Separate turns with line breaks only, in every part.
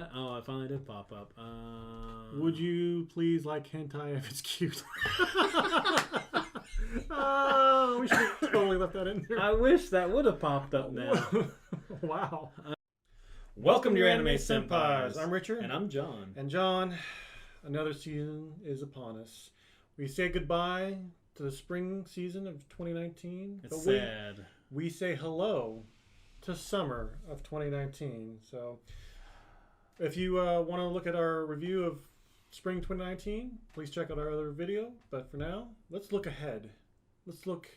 that? Oh, it finally did pop up.
Would you please like hentai if it's cute? We should have totally left that in there.
I wish that would have popped up now.
Wow.
Welcome to your Anime Senpais.
I'm Richard.
And I'm John.
And John, another season is upon us. We say goodbye to the spring season of 2019.
It's sad.
We say hello to summer of 2019. So if you want to look at our review of spring 2019, please check out our other video. But for now, let's look ahead. Let's look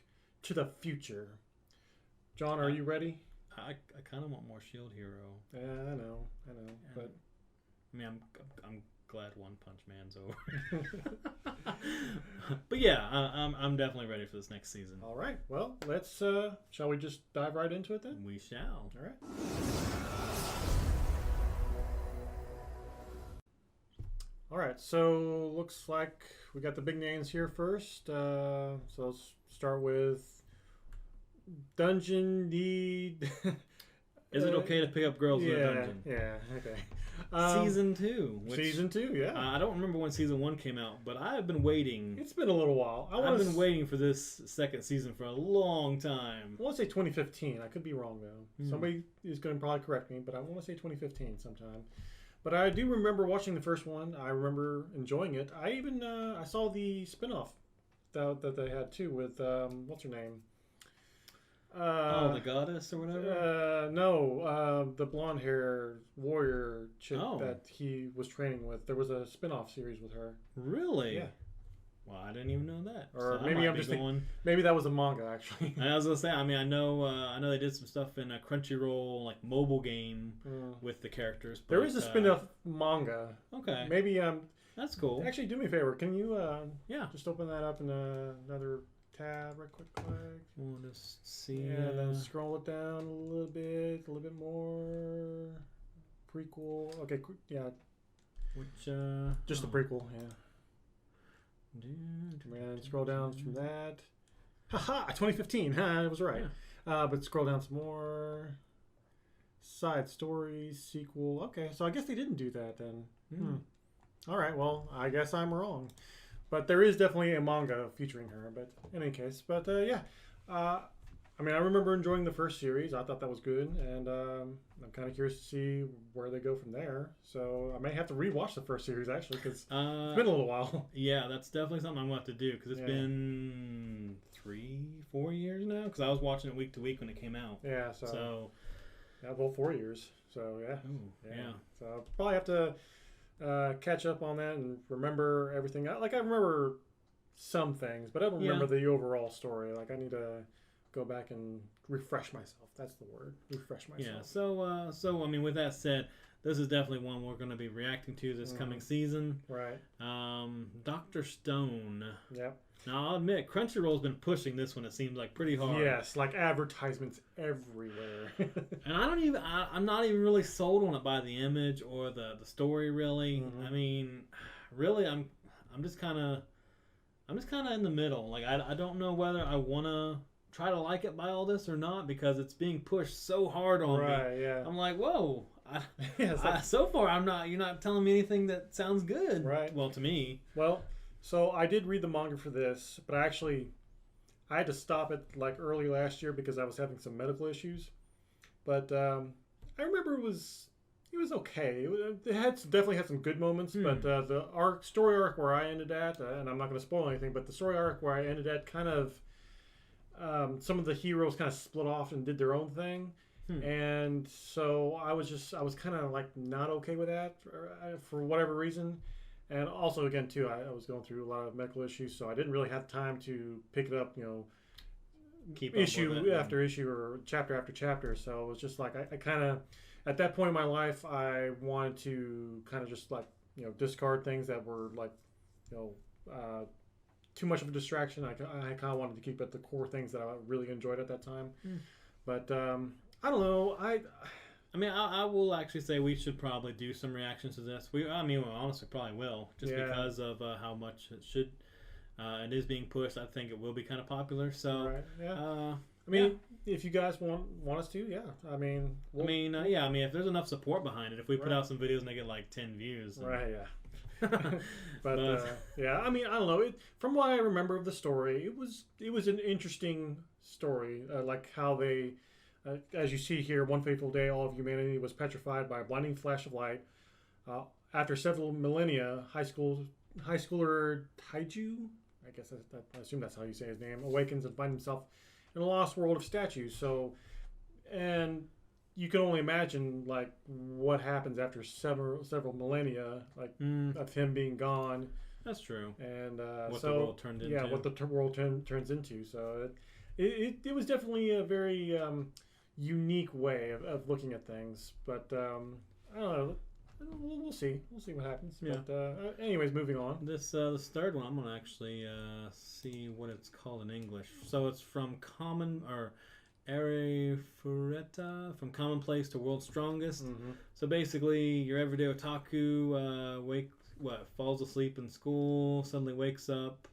to the future. John, are you ready?
I kind of want more Shield Hero.
Yeah, I know. But
I mean, I'm glad One Punch Man's over. But yeah, I'm definitely ready for this next season.
All right. Well, let's. Shall we just dive right into it then?
We shall.
All right. All right. So looks like we got the big names here first. So let's start with Dungeon Need.
Is it okay to pick up girls in a dungeon?
Yeah. Okay.
Season 2.
Season 2, yeah.
I don't remember when season 1 came out, but I have been waiting.
It's been a little while.
I've been waiting for this second season for a long time.
I want to say 2015. I could be wrong, though. Somebody is going to probably correct me, but I want to say 2015 sometime. But I do remember watching the first one. I remember enjoying it. I even I saw the spinoff that they had, too, with, what's her name?
The goddess or whatever?
No, the blonde hair warrior chick that he was training with. There was a spin-off series with her.
Really?
Yeah.
Well, I didn't even know that.
Or
so
maybe I'm just thinking, maybe that was a manga actually.
I was gonna say, I mean, I know they did some stuff in a Crunchyroll like mobile game with the characters. But,
there is a spin-off manga.
Okay.
Maybe
that's cool.
Actually, do me a favor. Can you just open that up in another tab right quick.
We'll just see.
Yeah, then scroll it down a little bit more. Prequel. Okay, yeah.
Which
just the prequel, yeah. And scroll down from that. Haha, 2015. I was right. Yeah. But scroll down some more. Side stories, sequel. Okay, so I guess they didn't do that then. All right, well, I guess I'm wrong. But there is definitely a manga featuring her. But in any case, yeah. I mean, I remember enjoying the first series. I thought that was good, and I'm kind of curious to see where they go from there. So I may have to rewatch the first series actually, because it's been a little while.
Yeah, that's definitely something I'm going to have to do because it's been 3-4 years now. Because I was watching it week to week when it came out.
Yeah, so yeah, well, 4 years. So yeah.
Ooh, yeah.
So I'll probably have to catch up on that and remember everything. I remember some things, but I don't remember the overall story. Like I need to go back and refresh myself. That's the word. Refresh myself.
Yeah. So I mean, with that said, this is definitely one we're going to be reacting to this coming season.
Right.
Dr. Stone.
Yep.
Now I'll admit, Crunchyroll's been pushing this one. It seems like pretty hard.
Yes, like advertisements everywhere.
And I'm not even really sold on it by the image or the story. Really. I mean, really, I'm just kind of in the middle. Like I don't know whether I want to try to like it by all this or not because it's being pushed so hard on me.
Right, yeah.
I'm like, whoa. So far, you're not telling me anything that sounds good.
Right.
Well, to me.
Well, so I did read the manga for this, but I had to stop it like early last year because I was having some medical issues. But I remember it was okay. It definitely had some good moments, but the story arc where I ended at, and I'm not going to spoil anything, but the story arc where I ended at kind of, some of the heroes kind of split off and did their own thing. And so I was kind of like not okay with that for whatever reason. And also, again, too, I was going through a lot of medical issues, so I didn't really have time to pick it up,
Keep
issue after issue or chapter after chapter. So it was just like I kind of, at that point in my life, I wanted to kind of just like, discard things that were like, too much of a distraction. I kind of wanted to keep at the core things that I really enjoyed at that time. But I don't know.
I mean, I will actually say we should probably do some reactions to this. We honestly probably will, just because of how much it is being pushed. I think it will be kind of popular. So,
I mean, if you guys want us to, yeah. I mean,
if there's enough support behind it, if we put out some videos and they get like 10 views, then...
right? Yeah. Yeah, I mean, I don't know. From what I remember of the story, it was an interesting story, like how they, as you see here, one fateful day, all of humanity was petrified by a blinding flash of light. After several millennia, high schooler Taiju, I assume that's how you say his name, awakens and finds himself in a lost world of statues. So, and you can only imagine like what happens after several millennia, like of him being gone.
That's true.
And
what the world turned into.
Yeah, what the world turns into. So it was definitely a very unique way of looking at things. But I don't know. We'll see. We'll see what happens.
Yeah.
But anyways, moving on.
This third one, I'm gonna actually see what it's called in English. So it's from Arifureta, from Commonplace to World's Strongest.
Mm-hmm.
So basically, your everyday otaku falls asleep in school, suddenly wakes up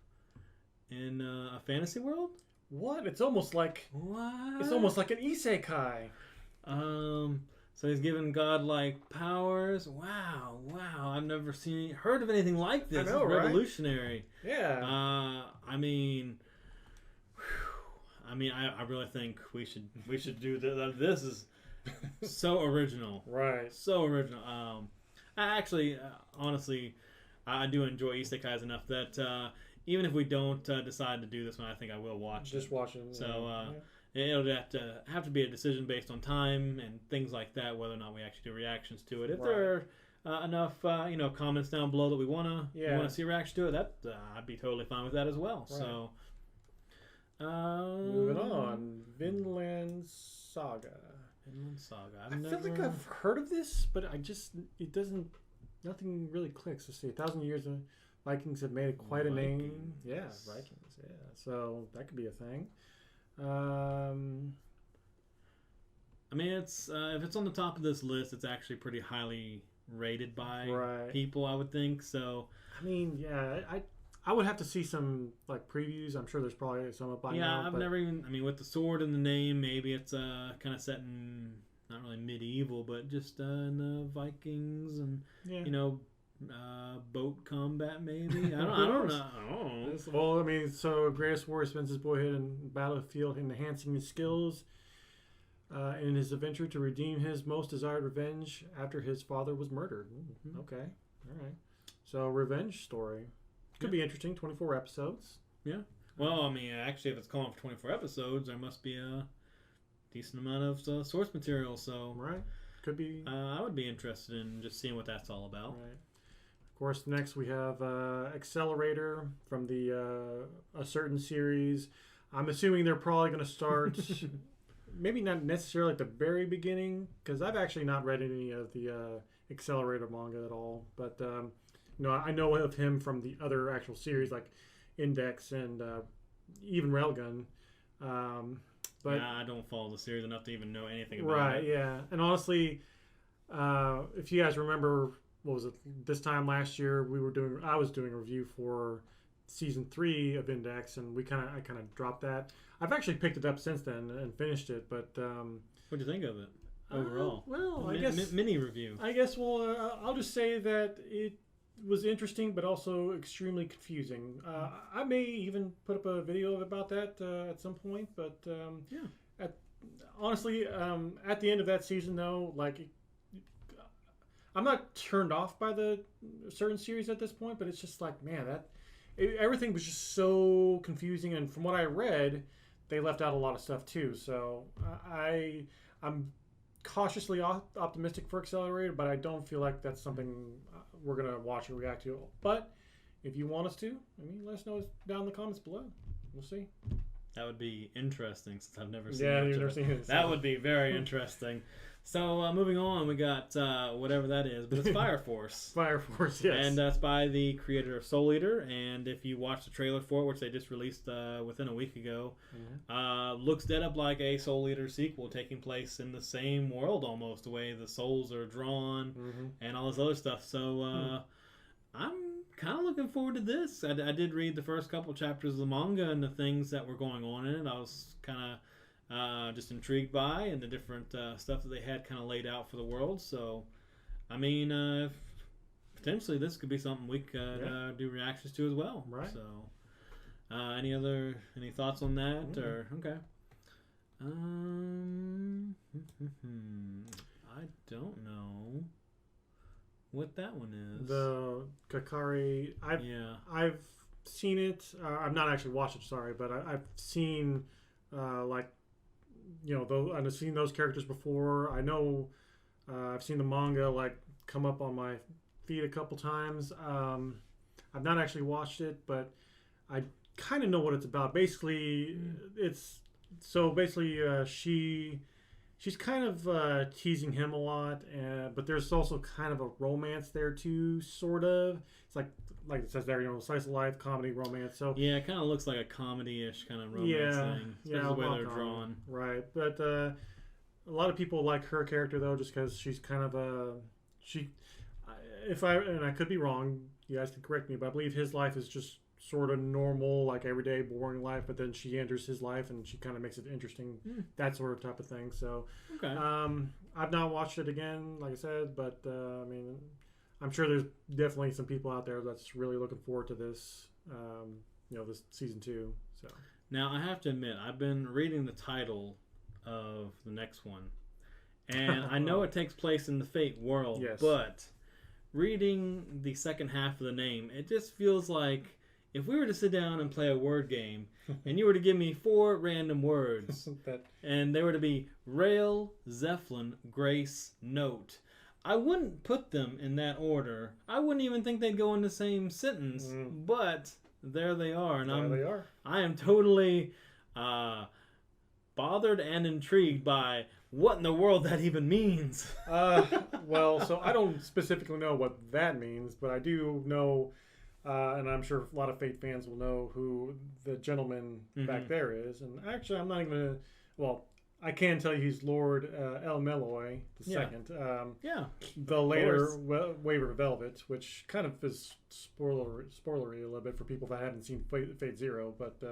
in a fantasy world.
What? It's almost like It's almost like an isekai.
So he's given godlike powers. Wow! I've never heard of anything like this.
I know,
it's revolutionary.
Right? Yeah.
I really think we should do this. This is so original.
Right.
So original. Honestly, I do enjoy isekais enough that even if we don't decide to do this one, I think I will watch it.
Just watch it.
So it'll have to be a decision based on time and things like that, whether or not we actually do reactions to it. If there are enough comments down below that we wanna see a reaction to it, that I'd be totally fine with that as well.
Right.
So
moving on, Vinland Saga. I feel like I've heard of this, but nothing really clicks. Let's see, 1,000 Years of Vikings have made quite a name. Yeah, Vikings. Yeah, so that could be a thing.
It's if it's on the top of this list, it's actually pretty highly rated by people, I would think. So
I would have to see some like previews. I'm sure there's probably some up by now.
Yeah, I've never even. With the sword in the name, maybe it's kind of set in not really medieval, but just in the Vikings and boat combat. Maybe I don't know.
Well, so greatest warrior spends his boyhood in battlefield enhancing his skills in his adventure to redeem his most desired revenge after his father was murdered. Mm-hmm. Okay, all right. So revenge story. Could be interesting. 24 episodes.
Yeah. Well, actually, if it's calling for 24 episodes, there must be a decent amount of source material. So
could be.
I would be interested in just seeing what that's all about.
Right. Of course, next we have Accelerator from the a certain series. I'm assuming they're probably going to start. Maybe not necessarily at the very beginning, because I've actually not read any of the Accelerator manga at all, but. I know of him from the other actual series like Index and even Railgun. But
I don't follow the series enough to even know anything about it.
Right, yeah. And honestly, if you guys remember, what was it? This time last year, I was doing a review for season 3 of Index, and I kind of dropped that. I've actually picked it up since then and finished it, but
what do you think of it overall?
I guess
mini review.
I guess I'll just say that it was interesting, but also extremely confusing. I may even put up a video about that at some point. But honestly, at the end of that season, though, I'm not turned off by the certain series at this point. But it's just like, man, everything was just so confusing. And from what I read, they left out a lot of stuff too. So I'm cautiously optimistic for Accelerator, but I don't feel like that's something we're going to watch or react to. But if you want us to, let us know down in the comments below. We'll see.
That would be interesting since I've never seen
it. Yeah, you've never seen it.
That would be very interesting. So moving on, we got whatever that is, but it's Fire Force.
Fire Force, yes.
And that's by the creator of Soul Eater. And if you watch the trailer for it, which they just released within a week ago, looks dead up like a Soul Eater sequel taking place in the same world almost, the way the souls are drawn and all this other stuff. So I'm kind of looking forward to this. I did read the first couple chapters of the manga and the things that were going on in it. I was kind of just intrigued by, and the different stuff that they had kind of laid out for the world. So, I mean, potentially this could be something we could do reactions to as well.
Right.
So, any thoughts on that? Or okay. I don't know what that one is.
The Kakari. I've seen it. I've not actually watched it. Sorry, but I've seen I've seen those characters before. I know I've seen the manga like come up on my feed a couple times. I've not actually watched it, but I kind of know what it's about. Basically, she's kind of teasing him a lot, but there's also kind of a romance there too, sort of. It's like it says there, slice of life, comedy, romance. So
yeah, it kind of looks like a comedy-ish kind of romance thing. Especially the way they're drawn.
Right, but a lot of people like her character though, just because she's kind of and I could be wrong, you guys can correct me, but I believe his life is just sort of normal, like everyday boring life, but then she enters his life and she kind of makes it interesting, that sort of type of thing. So
okay.
I've not watched it again, like I said, but I mean, I'm sure there's definitely some people out there that's really looking forward to this this season 2. So
now I have to admit, I've been reading the title of the next one, and I know it takes place in the Fate world,
yes.
But reading the second half of the name, it just feels like if we were to sit down and play a word game, and you were to give me 4 random words, and they were to be Rail, Zeppelin, Grace, Note, I wouldn't put them in that order. I wouldn't even think they'd go in the same sentence, but there they are. And I am totally bothered and intrigued by what in the world that even means.
Well, so I don't specifically know what that means, but I do know... and I'm sure a lot of Fate fans will know who the gentleman back there is. And actually, I'm not even going to... Well, I can tell you he's Lord El Meloy the second. The later Waver of Velvet, which kind of is spoilery a little bit for people that haven't seen Fate Zero. But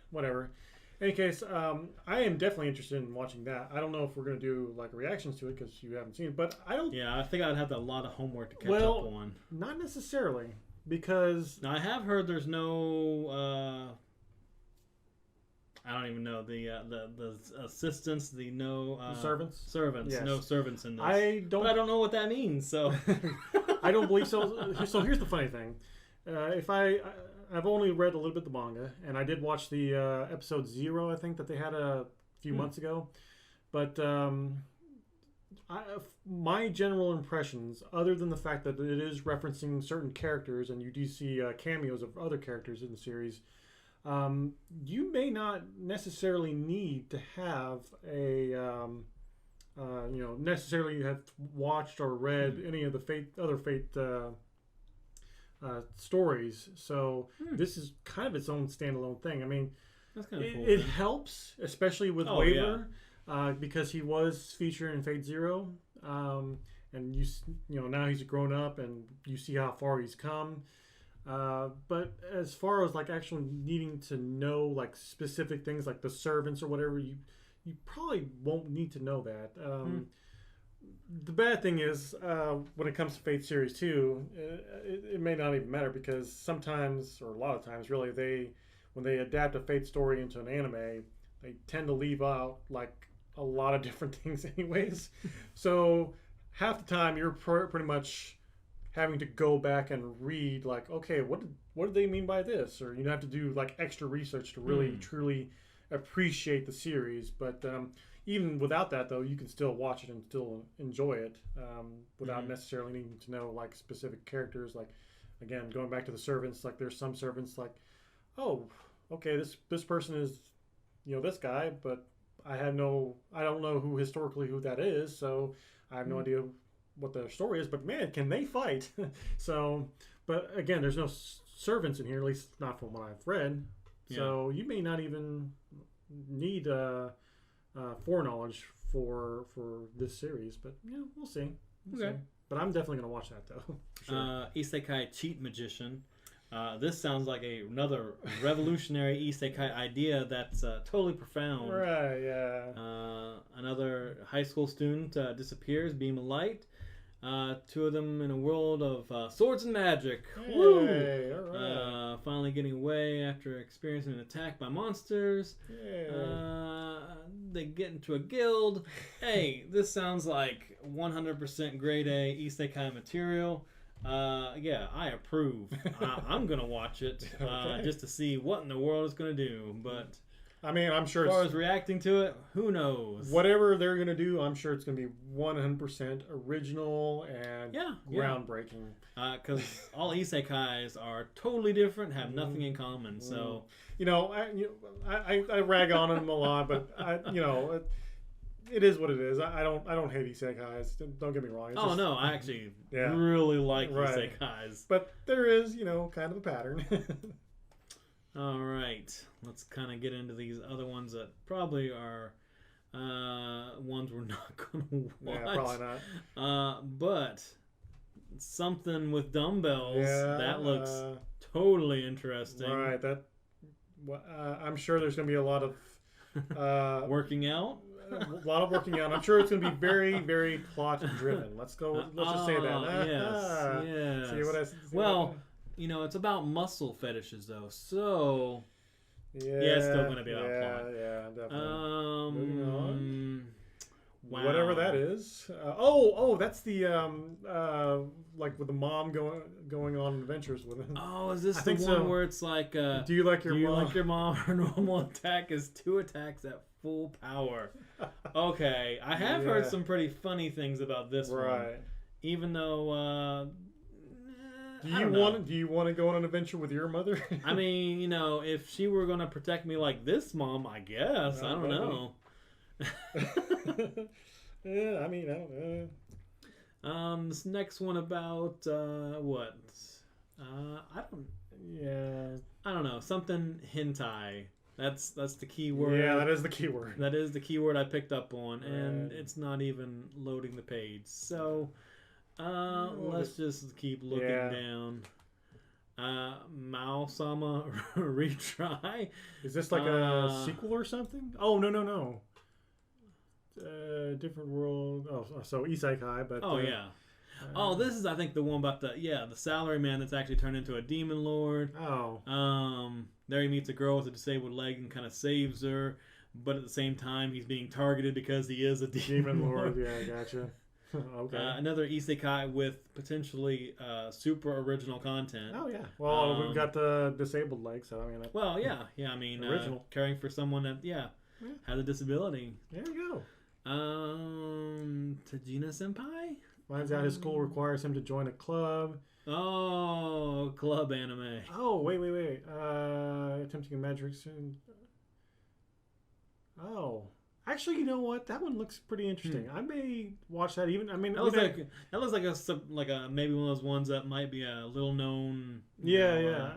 whatever. In any case, I am definitely interested in watching that. I don't know if we're going to do like reactions to it because you haven't seen it. But I don't...
Yeah, I think I'd have a lot of homework to catch up on.
Not necessarily. Because
now I have heard there's no I don't even know the assistants,
servants,
yes. No servants in this.
I don't
know what that means. So
I don't believe so. So here's the funny thing: I've only read a little bit of the manga, and I did watch the episode 0, I think that they had a few months ago, but. My general impressions, other than the fact that it is referencing certain characters and you do see cameos of other characters in the series, you may not necessarily need to have necessarily have watched or read any of the other Fate stories. So this is kind of its own standalone thing. I mean,
that's kind of cool.
It helps, especially with Waver. Yeah. Because he was featured in Fate Zero, and now he's grown up, and you see how far he's come. But as far as like actually needing to know like specific things like the servants or whatever, you probably won't need to know that. The bad thing is when it comes to Fate Series 2, it may not even matter because sometimes, or a lot of times, really, when they adapt a Fate story into an anime, they tend to leave out like a lot of different things anyways. So half the time you're pretty much having to go back and read like, okay, what did they mean by this? Or you have to do like extra research to really truly appreciate the series. But even without that though, you can still watch it and still enjoy it without necessarily needing to know like specific characters. Like again, going back to the servants, like there's some servants like, oh, okay, this person is this guy, but I don't know historically who that is, so I have no idea what their story is, but man, can they fight. So, but again, there's no servants in here, at least not from what I've read, so you may not even need foreknowledge for this series, but we'll see. We'll see. But I'm definitely going to watch that, though.
Sure. Isekai Cheat Magician. This sounds like another revolutionary isekai idea that's totally profound.
Right, yeah.
Another high school student disappears, beam of light. Two of them in a world of swords and magic.
Hey,
Woo!
all right.
Finally getting away after experiencing an attack by monsters.
Yeah.
They get into a guild. Hey, this sounds like 100% grade A isekai material. Yeah, I approve. I'm gonna watch it
Okay.
just to see what in the world it's gonna do. But
I mean, I'm sure
as far as reacting to it, who knows?
whatever they're going to do, I'm sure it's going to be 100% original and groundbreaking.
Because all isekais are totally different, have nothing in common. So
You know, I rag on them a lot, but it is what it is. I don't hate isekais. Don't get me wrong. It's just,
no, I actually really like
Right.
isekais.
but there is, kind of a pattern.
All right, let's kind of get into these other ones that probably are ones we're not gonna watch.
Yeah, probably not.
But something with dumbbells that looks
uh,
totally interesting.
right. I'm sure there's going to be a lot of
Working out.
a lot of working out. I'm sure it's going to be very, very plot driven. Let's just say that.
Yes.
See what I?
Well, it's about muscle fetishes though, so
yeah,
it's still going to be about plot.
Yeah, definitely. Moving on.
Wow.
Whatever that is. That's the like with the mom going on adventures with him.
Oh, is this
I
the
think
one
so.
where it's like
Do you like your mom?
like your mom? Her normal attack is 2 attacks at full power. Okay, I have heard some pretty funny things about this one.
Right.
Even though
Do you want to go on an adventure with your mother?
I mean, if she were going to protect me like this, Mom, I guess. I don't know.
Yeah, I mean, I don't know.
This next one about what? I don't know. Something hentai. That's the key word.
Yeah, that is the key word.
That is the key word I picked up on, and
Right.
it's not even loading the page. So, let's just keep looking down. Mao-sama retry.
Is this like a sequel or something? Oh, no. Different world. Oh, so isekai, but
this is I think the one about the salary man that's actually turned into a demon lord. There he meets a girl with a disabled leg and kind of saves her, but at the same time he's being targeted because he is a demon lord.
Yeah, gotcha. Okay.
Another isekai with potentially super original content.
Oh yeah. Well, we've got the disabled leg, so I mean.
I mean,
original.
Caring for someone that has a disability.
There you go.
Tajina Senpai?
Finds out his school requires him to join a club.
Oh, club anime.
Oh, wait. Attempting a magic. Oh. Actually, you know what? That one looks pretty interesting. I may watch that.
That looks like a maybe one of those ones that might be a little known.
Yeah.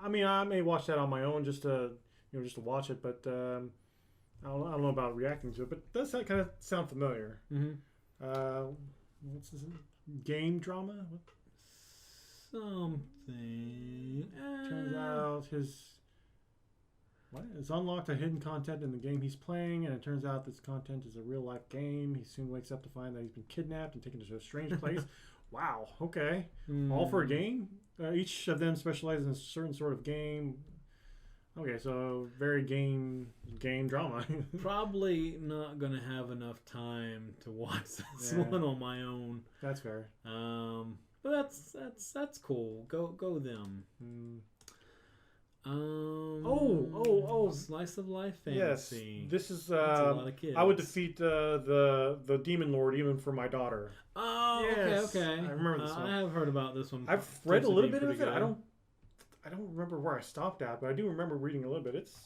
I mean, I may watch that on my own just to watch it, but I don't know about reacting to it. But does that kind of sound familiar?
Mm-hmm.
What's this? Game drama? What?
Something.
Turns out it's unlocked a hidden content in the game he's playing, and it turns out this content is a real life game. He soon wakes up to find that he's been kidnapped and taken to a strange place. Wow. Okay. All for a game. Each of them specializes in a certain sort of game. Okay, so very game drama. Probably
not gonna have enough time to watch this one on my own.
That's fair.
But that's cool. Go them. Slice of life fantasy.
Yes, this is.
That's a lot of kids.
I would defeat the demon lord even for my daughter.
Oh,
yes,
okay.
I remember this one.
I have heard about this one.
I've read a little bit of it. I don't remember where I stopped at, but I do remember reading a little bit. It's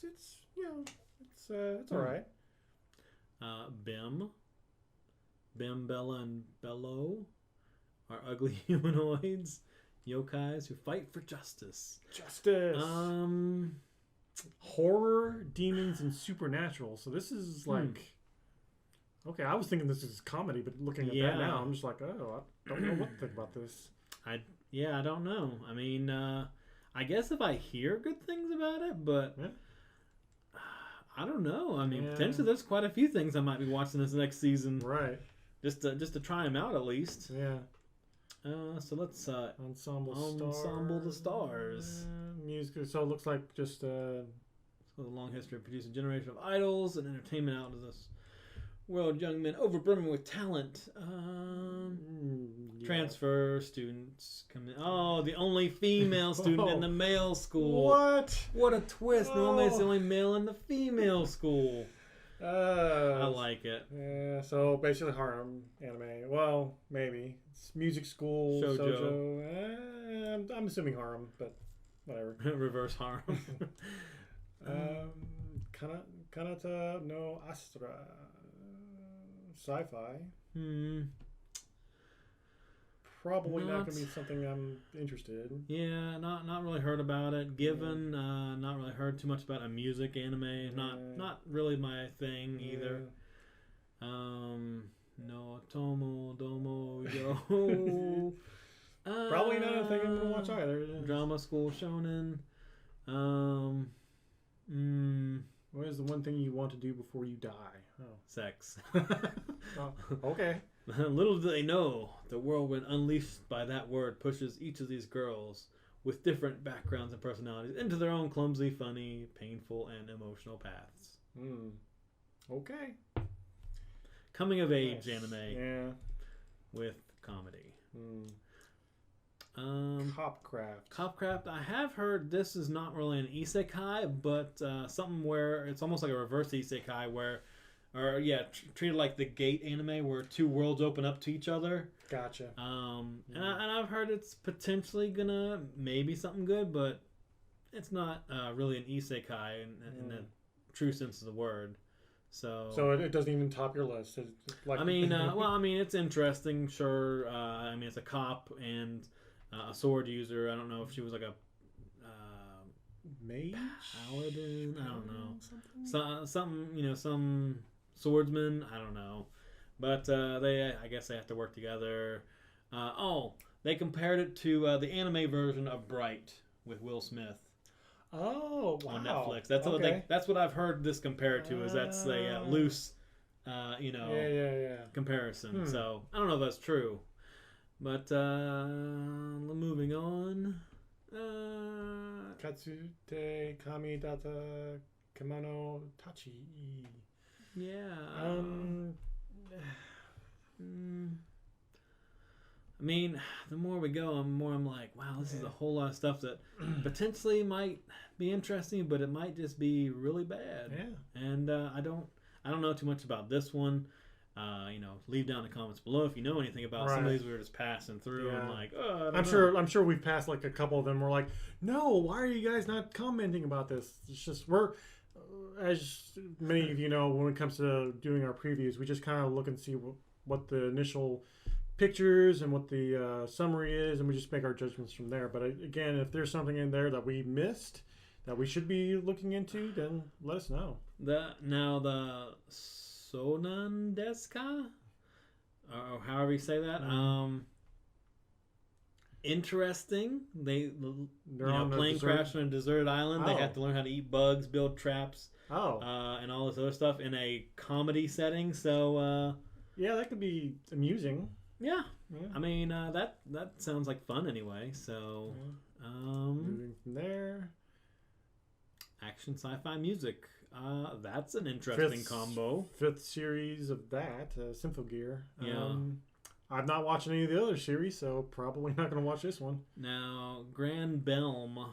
all right.
Bim, Bella, and Bello are ugly humanoids, yokais who fight for justice.
Horror, demons, and supernatural. So this is like. Okay, I was thinking this is comedy, but looking at that now, I'm just like, oh, I don't know what to think about this.
I don't know. I mean, I guess if I hear good things about it, but
Yeah.
I don't know. I mean,
Yeah.
potentially there's quite a few things I might be watching this next season,
Right.
just to try them out at least.
Yeah.
So let's
Ensemble
the stars.
Music. So it looks like just
So the long history of producing a generation of idols and entertainment out of this world, young men overbrimming with talent.
yeah.
Transfer students come in. Oh, the only female student in the male school.
What?
What a twist! Normally it's the only male in the female school. I like it.
Yeah, so basically harem anime. Well, maybe it's music school
Shoujo.
I'm assuming harem, but whatever.
Reverse harem.
Kanata no Astra. Sci-fi. Probably not going to be something I'm interested in.
Yeah, not really heard about it. Given, not really heard too much about a music anime. Not really my thing either. No Tomo Domo Yo.
Probably not a thing I'm going to watch either.
Drama school shonen.
What is the one thing you want to do before you die? Oh.
Sex.
Oh, okay.
Little do they know, the whirlwind unleashed by that word pushes each of these girls with different backgrounds and personalities into their own clumsy, funny, painful, and emotional paths.
Okay.
Coming of age anime.
Yeah.
With comedy.
Copcraft.
I have heard this is not really an isekai, but something where it's almost like a reverse isekai treated like the Gate anime where two worlds open up to each other.
Gotcha.
And I've heard it's potentially gonna maybe something good, but it's not really an isekai in the true sense of the word. So
it doesn't even top your list.
It's interesting. Sure. It's a cop and a sword user. I don't know if she was like a
mage,
paladin. I don't know. Some swordsman. I don't know. But I guess they have to work together. They compared it to the anime version of Bright with Will Smith.
Oh, wow.
On Netflix. That's what I've heard this compared to. Is that's a loose, comparison. So I don't know if that's true, but moving on.
Katsute Kamidata Kimono Tachi.
Yeah. The more we go, the more I'm like, wow, this is a whole lot of stuff that potentially might be interesting, but it might just be really bad.
Yeah.
And I don't know too much about this one. Leave down in the comments below if you know anything about some of these we were just passing through and like,
I'm sure we've passed like a couple of them. We're like, no, why are you guys not commenting about this? It's just as many of you know, when it comes to doing our previews, we just kind of look and see what the initial pictures and what the summary is, and we just make our judgments from there. But again, if there's something in there that we missed that we should be looking into, then let us know.
The Sonan Deska, or however you say that, interesting. They're on plane crash on a deserted island. They have to learn how to eat bugs, build traps, and all this other stuff in a comedy setting. So
yeah, that could be amusing.
Yeah. That sounds like fun anyway. So
moving from there,
action sci-fi music. That's an interesting combo.
Fifth series of that, Symphogear.
Yeah.
I've not watched any of the other series, so probably not going to watch this one.
Now, Grand Belm,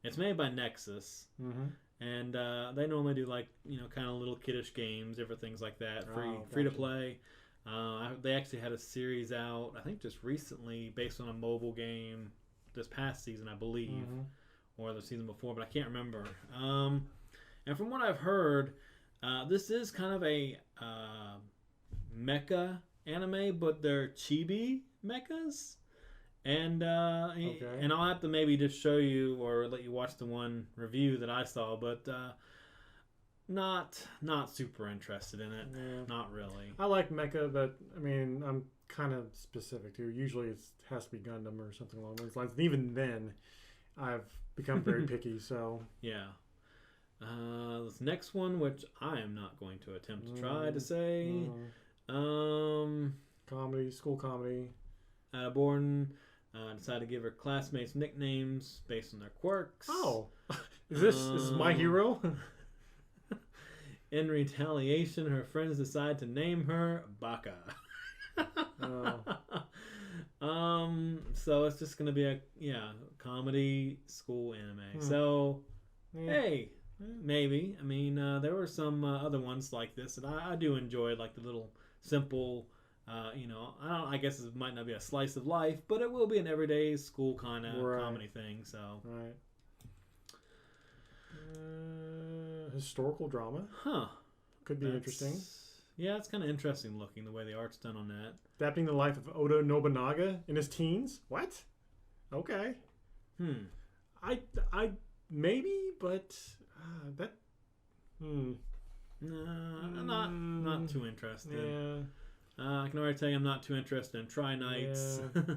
it's made by Nexus. And they normally do kind of little kiddish games, different things like that, free to play. They actually had a series out, I think just recently, based on a mobile game this past season, I believe, or the season before, but I can't remember. And from what I've heard, this is kind of a mecha anime, but they're chibi mechas. And and I'll have to maybe just show you or let you watch the one review that I saw, but not super interested in it. Not really.
I like mecha, but I'm kind of specific too. Usually it has to be Gundam or something along those lines. And even then, I've become very picky. So
yeah. This next one, which I am not going to attempt to try to say.
Comedy, school comedy.
Borden decided to give her classmates nicknames based on their quirks.
Oh, is this my hero?
In retaliation, her friends decide to name her Baka. So it's just gonna be a comedy school anime. So hey, maybe. I mean, there were some other ones like this that I do enjoy, like the little simple. I guess it might not be a slice of life, but it will be an everyday school kind of comedy thing. So
right. Historical drama.
Huh.
Could be interesting.
Yeah, it's kind of interesting looking the way the art's done on that.
Adapting the life of Oda Nobunaga in his teens? What? Okay. I maybe, but that.
Nah, not too interested.
Yeah.
I can already tell you I'm not too interested in Try Nights.
Yeah.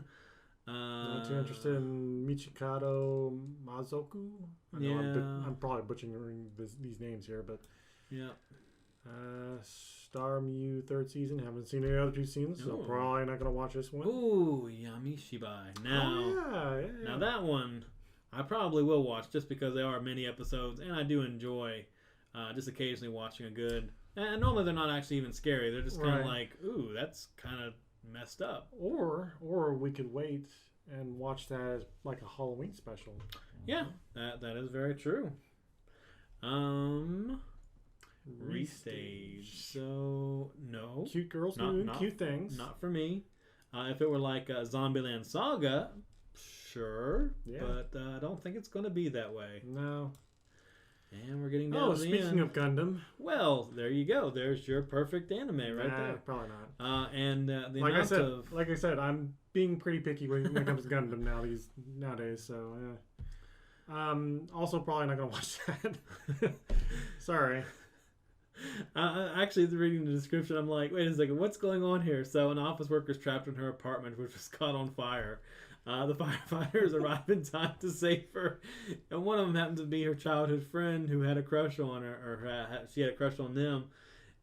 Not too interested in Michikado Mazoku. I know I'm probably butchering these names here, but
yeah.
Star Mew third season. Haven't seen any other two seasons, so probably not gonna watch this one.
Ooh, Yami Shibai. Now, now that one I probably will watch just because there are many episodes, and I do enjoy just occasionally watching a good. And normally they're not actually even scary. They're just kind of like, ooh, that's kind of messed up.
Or we could wait and watch that as like a Halloween special.
Yeah, that is very true. Restage. So no,
cute girls doing cute things.
Not for me. If it were like a Zombieland Saga, sure. Yeah. But I don't think it's going to be that way.
No.
And we're getting down to the end.
Speaking of Gundam.
Well, there you go. There's your perfect anime right there.
Probably not.
And the
like
amount
like I said, I'm being pretty picky when it comes to Gundam nowadays. So also probably not gonna watch that. Sorry.
Actually, reading the description, I'm like, wait a second, what's going on here? So an office worker is trapped in her apartment, which was caught on fire. The firefighters arrive in time to save her, and one of them happens to be her childhood friend who had a crush on her, or she had a crush on them.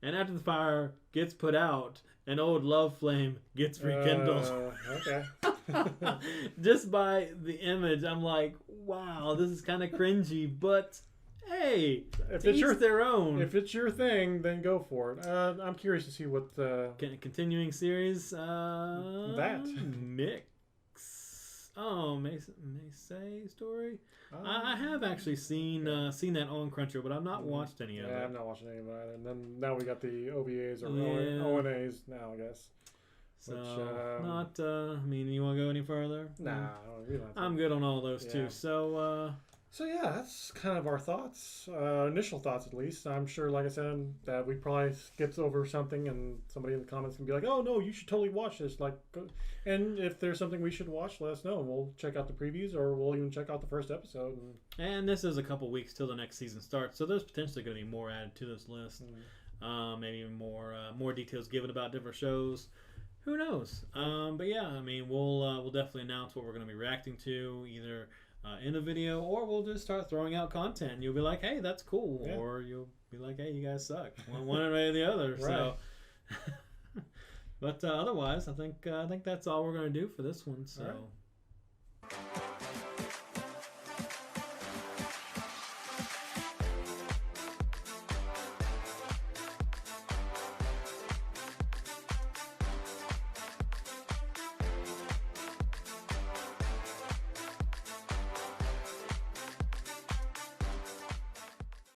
And after the fire gets put out, an old love flame gets rekindled.
Okay.
Just by the image, I'm like, wow, this is kind of cringy, but hey, if it's their own.
If it's your thing, then go for it. I'm curious to see what
continuing series.
That
mix. Oh, Meisei story. I have actually seen that on Crunchyroll, but I've not watched any of it.
Yeah, I'm not watching any of it either. And then now we got the OVAs or ONAs now, I guess.
So not. I mean, you want to go any further?
Nah,
I'm good on all those too. So.
So yeah, that's kind of our thoughts, initial thoughts at least. I'm sure, like I said, that we probably skipped over something, and somebody in the comments can be like, "Oh no, you should totally watch this!" And if there's something we should watch, let us know. We'll check out the previews, or we'll even check out the first episode.
And this is a couple weeks till the next season starts, so there's potentially going to be more added to this list. Maybe even more details given about different shows. Who knows? But yeah, I mean, we'll definitely announce what we're going to be reacting to either. In a video, or we'll just start throwing out content and you'll be like, hey, that's cool, or you'll be like, hey, you guys suck, one way or the other. Right. So but otherwise I think that's all we're going to do for this one. So